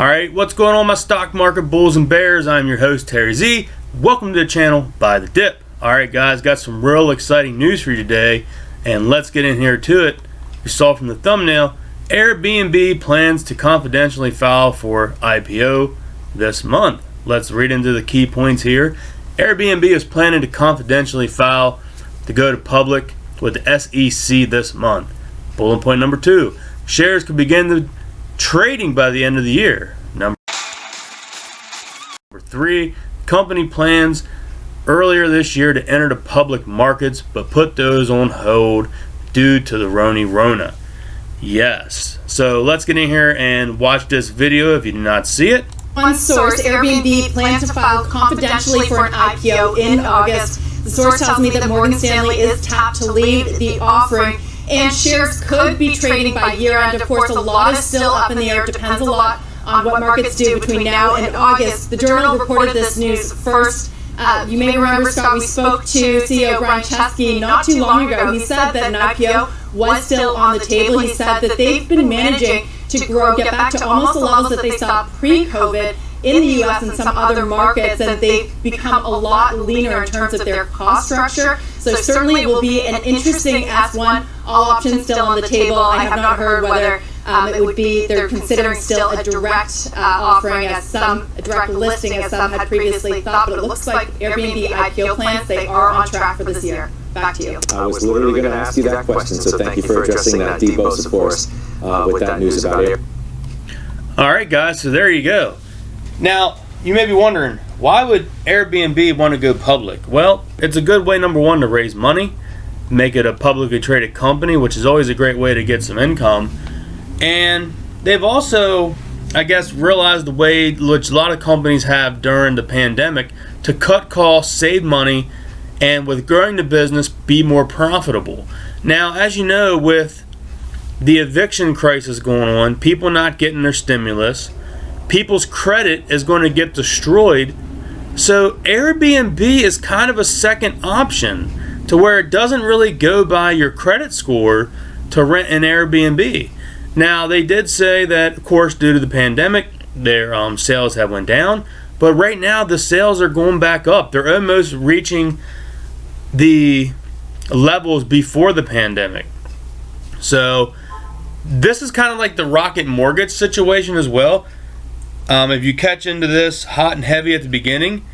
Alright, what's going on my stock market bulls and bears? I'm your host Terry Z. Welcome to the channel By the Dip. Alright guys, got some real exciting news for you today, and let's get in here to it. You saw from the thumbnail, AirBNB plans to confidentially file for IPO this month. Let's read into the key points here. AirBNB is planning to confidentially file to go to public with the SEC this month. Bullet point number 2, shares could begin the trading by the end of the year. Number 3, company plans earlier this year to enter the public markets, but put those on hold due to the Rona. Yes. So let's get in here and watch this video if you did not see it. One source, AirBNB plans to file confidentially for an IPO in August. The source tells me that Morgan Stanley is tapped to lead the offering, and shares could be trading by year-end. Of course, a lot is still up in the air. It depends a lot on what markets do between now and August. The Journal reported this news first. You may remember, Scott, we spoke to CEO Brian Chesky not too long ago. He said that an IPO was still on the table. He said that they've been managing to grow, get back to almost the levels that they saw pre-COVID in the U.S. and some other markets, and they've become a lot leaner in terms of their cost structure. So certainly it will be an interesting S1. All options still on the table. I have not heard whether it would be, they're considering still a direct offering, a direct listing as some had previously thought, but it looks like AirBNB IPO plans, they are on track for this year. Back to you. I was literally going to ask you that question, so thank you for addressing that, Debos, of course, with that news about Air. All right, guys, so there you go. Now, you may be wondering, why would AirBNB want to go public? Well, it's a good way, number one, to raise money, make it a publicly traded company, which is always a great way to get some income. And they've also, I guess, realized the way which a lot of companies have during the pandemic to cut costs, save money, and with growing the business, be more profitable. Now, as you know, with the eviction crisis going on, people not getting their stimulus, people's credit is going to get destroyed. So AirBNB is kind of a second option to where it doesn't really go by your credit score to rent an Airbnb. Now, they did say that, of course, due to the pandemic, their sales have went down. But right now, the sales are going back up. They're almost reaching the levels before the pandemic. So this is kind of like the Rocket Mortgage situation as well. If you catch into this hot and heavy at the beginning,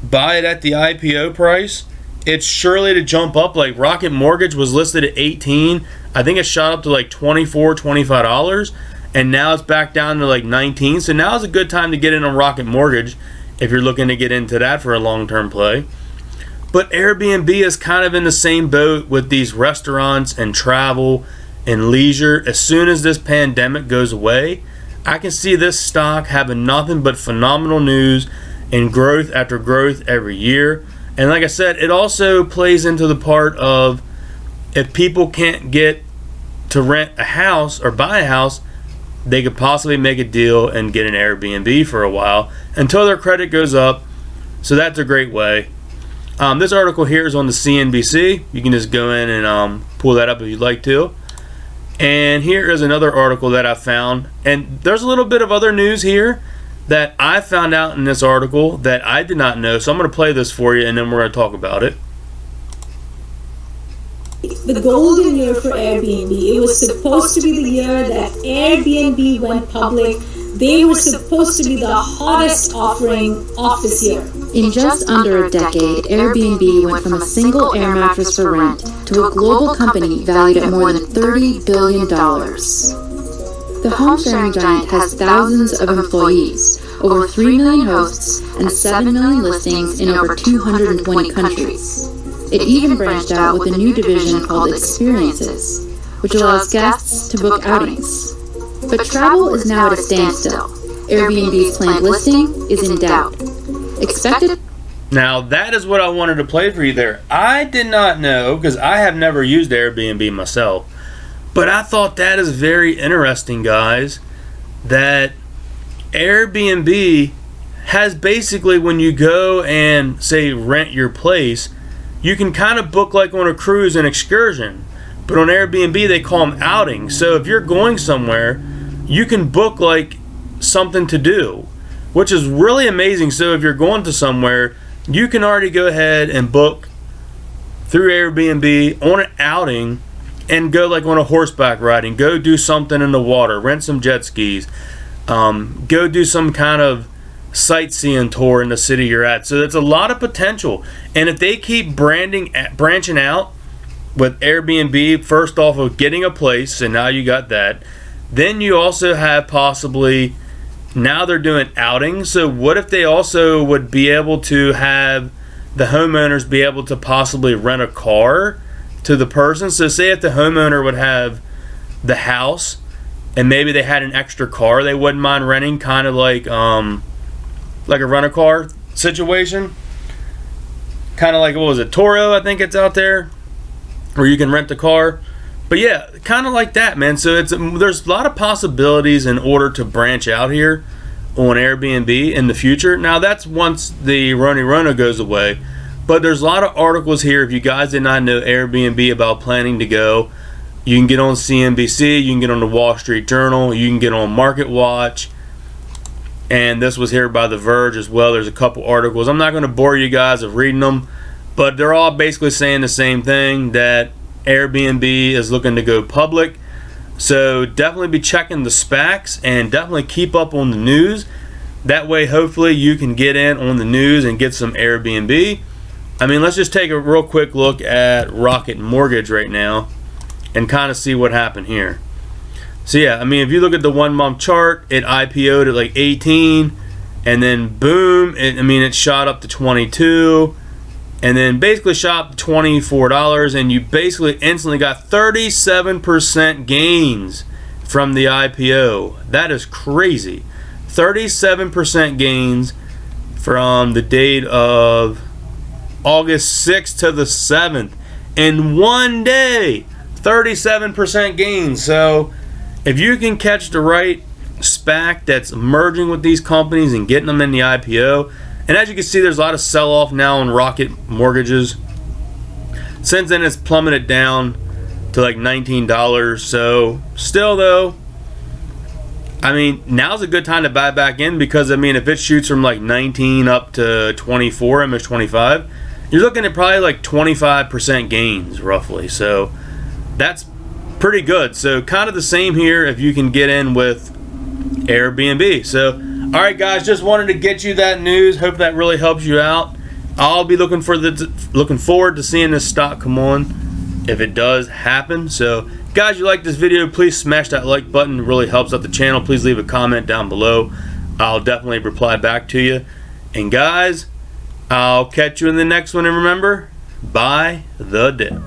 buy it at the IPO price, it's surely to jump up. Like Rocket Mortgage was listed at 18. I think it shot up to like $24, $25, and now it's back down to like 19. So now is a good time to get in on Rocket Mortgage if you're looking to get into that for a long-term play. But AirBNB is kind of in the same boat with these restaurants and travel and leisure. As soon as this pandemic goes away, I can see this stock having nothing but phenomenal news and growth after growth every year. And like I said, it also plays into the part of if people can't get to rent a house or buy a house, they could possibly make a deal and get an Airbnb for a while until their credit goes up. So that's a great way. This article here is on the CNBC. You can just go in and pull that up if you'd like to. And here is another article that I found. And there's a little bit of other news here that I found out in this article that I did not know. So I'm going to play this for you and then we're going to talk about it. The golden year for Airbnb. It was supposed to be the year that Airbnb went public. They were supposed to be the hottest offering of this year. In just under a decade, Airbnb went from a single air mattress for rent to a global company valued at more than $30 billion. The home-sharing giant has thousands of employees, over 3 million hosts, and 7 million listings in over 220 countries. It even branched out with a new division called Experiences, which allows guests to book outings. But travel is now at a standstill. Airbnb's planned listing is in doubt. Expected. Now that is what I wanted to play for you there. I did not know, because I have never used Airbnb myself, but I thought that is very interesting, guys, that Airbnb has basically, when you go and say rent your place, you can kind of book like on a cruise and excursion. But on Airbnb, they call them outings. So if you're going somewhere, you can book like something to do, which is really amazing. So if you're going to somewhere, you can already go ahead and book through Airbnb on an outing and go like on a horseback riding, go do something in the water, rent some jet skis, go do some kind of sightseeing tour in the city you're at. So there's a lot of potential. And if they keep branching out with Airbnb, first off of getting a place, and now you got that, then you also have possibly, now they're doing outings. So what if they also would be able to have the homeowners be able to possibly rent a car to the person? So say if the homeowner would have the house and maybe they had an extra car they wouldn't mind renting, kind of like a rent-a-car situation, kind of like, what was it, Toro, I think it's out there, where you can rent the car. But yeah, kind of like that, man. So there's a lot of possibilities in order to branch out here on Airbnb in the future. Now that's once the Rona goes away, but there's a lot of articles here. If you guys did not know Airbnb about planning to go, you can get on CNBC, you can get on the Wall Street Journal, you can get on Market Watch, and this was here by The Verge as well. There's a couple articles. I'm not going to bore you guys of reading them, but they're all basically saying the same thing, that Airbnb is looking to go public. So definitely be checking the SPACs and definitely keep up on the news. That way, hopefully, you can get in on the news and get some Airbnb. I mean, let's just take a real quick look at Rocket Mortgage right now and kind of see what happened here. So yeah, I mean, if you look at the 1 month chart, it IPO'd at like 18, and then boom, it shot up to 22, and then basically shot up to $24, and you basically instantly got 37% gains from the IPO. That is crazy. 37% gains from the date of August 6th to the 7th. In one day, 37% gains. So if you can catch the right SPAC that's merging with these companies and getting them in the IPO, and as you can see, there's a lot of sell-off now on Rocket Mortgages. Since then, it's plummeted down to like $19. So still though, I mean, now's a good time to buy back in, because I mean, if it shoots from like 19 up to 24, almost 25, you're looking at probably like 25% gains roughly. So that's pretty good. So kind of the same here if you can get in with Airbnb. So all right, guys, just wanted to get you that news. Hope that really helps you out. I'll be looking forward to seeing this stock come on if it does happen. So guys, you like this video, please smash that like button. It really helps out the channel. Please leave a comment down below. I'll definitely reply back to you. And guys, I'll catch you in the next one. And remember, buy the dip.